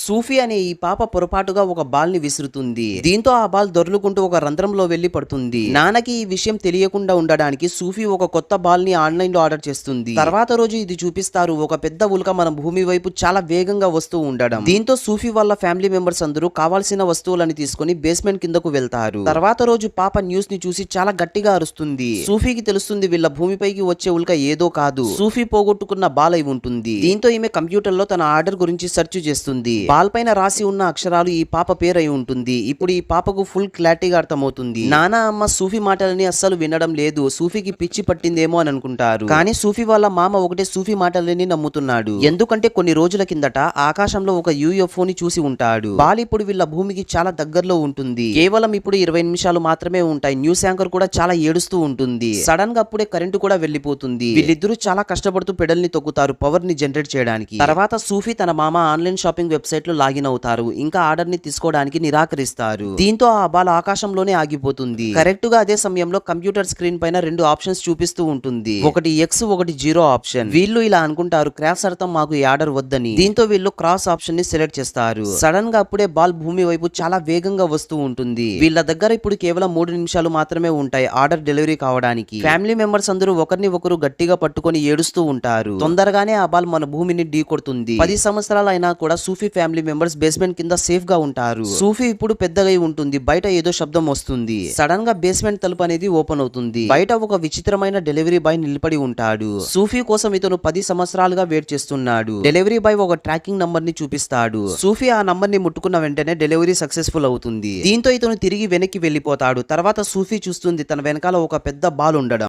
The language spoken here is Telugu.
సూఫీ అనే ఈ పాప పొరపాటుగా ఒక బాల్ ని విసురుతుంది. దీంతో ఆ బాల్ దొర్లుకుంటూ ఒక రంధ్రంలో వెళ్లి పడుతుంది. నాన్నకి ఈ విషయం తెలియకుండా ఉండడానికి సూఫీ ఒక కొత్త బాల్ ని ఆన్లైన్ లో ఆర్డర్ చేస్తుంది. తర్వాత రోజు ఇది చూపిస్తారు. ఒక పెద్ద ఉల్క మన భూమి వైపు చాలా వేగంగా వస్తూ ఉండడం. దీంతో సూఫీ వాళ్ళ ఫ్యామిలీ మెంబర్స్ అందరూ కావాల్సిన వస్తువులని తీసుకుని బేస్మెంట్ కిందకు వెళ్తారు. తర్వాత రోజు పాప న్యూస్ ని చూసి చాలా గట్టిగా అరుస్తుంది. సూఫీకి తెలుస్తుంది వీళ్ళ భూమిపైకి వచ్చే ఉల్క ఏదో కాదు, సూఫీ పోగొట్టుకున్న బాల్ అయి ఉంటుంది. దీంతో ఈమె కంప్యూటర్ లో తన ఆర్డర్ గురించి సెర్చ్ చేస్తుంది. బాల్ పైన రాసి ఉన్న అక్షరాలు ఈ పాప పేరు అయి ఉంటుంది. ఇప్పుడు ఈ పాపకు ఫుల్ క్లారిటీగా అర్థమవుతుంది. నానా అమ్మ సూఫీ మాటలని అస్సలు వినడం లేదు. సూఫీకి పిచ్చి పట్టిందేమో అని అనుకుంటారు. కానీ సూఫీ వాళ్ళ మామ ఒకటే సూఫీ మాటలని నమ్ముతున్నాడు. ఎందుకంటే కొన్ని రోజుల కిందట ఆకాశంలో ఒక UFO ని చూసి ఉంటాడు. బాల్ ఇప్పుడు వీళ్ళ భూమికి చాలా దగ్గరలో ఉంటుంది. కేవలం ఇప్పుడు 20 నిమిషాలు మాత్రమే ఉంటాయి. న్యూస్ యాంకర్ కూడా చాలా ఏడుస్తూ ఉంటుంది. సడన్ గా అప్పుడే కరెంటు కూడా వెళ్లిపోతుంది. వీళ్ళిద్దరూ చాలా కష్టపడుతూ పెడల్ ని తొక్కుతారు పవర్ ని జనరేట్ చేయడానికి. తర్వాత సూఫీ తన మామ ఆన్లైన్ షాపింగ్ వెబ్సైట్ లో లాగిన్ అవుతారు. ఇంకా ఆర్డర్ ని తీసుకోవడానికి నిరాకరిస్తారు. దీంతో ఆ బాల్ ఆకాశంలోనే ఆగిపోతుంది. కరెక్ట్ గా అదే సమయంలో కంప్యూటర్ స్క్రీన్ పైన 2 ఆప్షన్స్ చూపిస్తూ ఉంటుంది. ఒకటి X, ఒకటి 0 ఆప్షన్. వీళ్ళు ఇలా అనుకుంటారు, క్రాస్ అర్థం మాకు ఈ ఆర్డర్ వద్దని. దీంతో వీళ్ళు క్రాస్ ఆప్షన్ ని సెలెక్ట్ చేస్తారు. సడన్ గా అప్పుడే బాల్ భూమి వైపు చాలా వేగంగా వస్తూ ఉంటుంది. వీళ్ళ దగ్గర ఇప్పుడు కేవలం 3 నిమిషాలు మాత్రమే ఉంటాయి ఆర్డర్ డెలివరీ కావడానికి. ఫ్యామిలీ మెంబర్స్ అందరూ ఒకరిని ఒకరు గట్టిగా పట్టుకొని ఏడుస్తూ ఉంటారు. తొందరగానే ఆ బాల్ మన భూమిని ఢీ కొడుతుంది. 10 సంవత్సరాలు అయినా కూడా సూఫీ ఫ్యామిలీ మెంబర్స్ బేస్మెంట్ కింద సేఫ్ గా ఉంటారు. సూఫీ ఇప్పుడు పెద్దగా ఉంటుంది. బయట ఏదో శబ్దం వస్తుంది. సడన్ గా బేస్మెంట్ తలుపు అనేది ఓపెన్ అవుతుంది. బయట ఒక విచిత్రమైన డెలివరీ బాయ్ నిలబడి ఉంటాడు. సూఫీ కోసం ఇతను 10 సంవత్సరాలుగా వెయిట్ చేస్తున్నాడు. డెలివరీ బాయ్ ఒక ట్రాకింగ్ నంబర్ ని చూపిస్తాడు. సూఫీ ఆ నంబర్ ని ముట్టుకున్న వెంటనే డెలివరీ సక్సెస్ఫుల్ అవుతుంది. దీంతో ఇతను తిరిగి వెనక్కి వెళ్లిపోతాడు. తర్వాత సూఫీ చూస్తుంది తన వెనకాల ఒక పెద్ద బాల్ ఉండడం.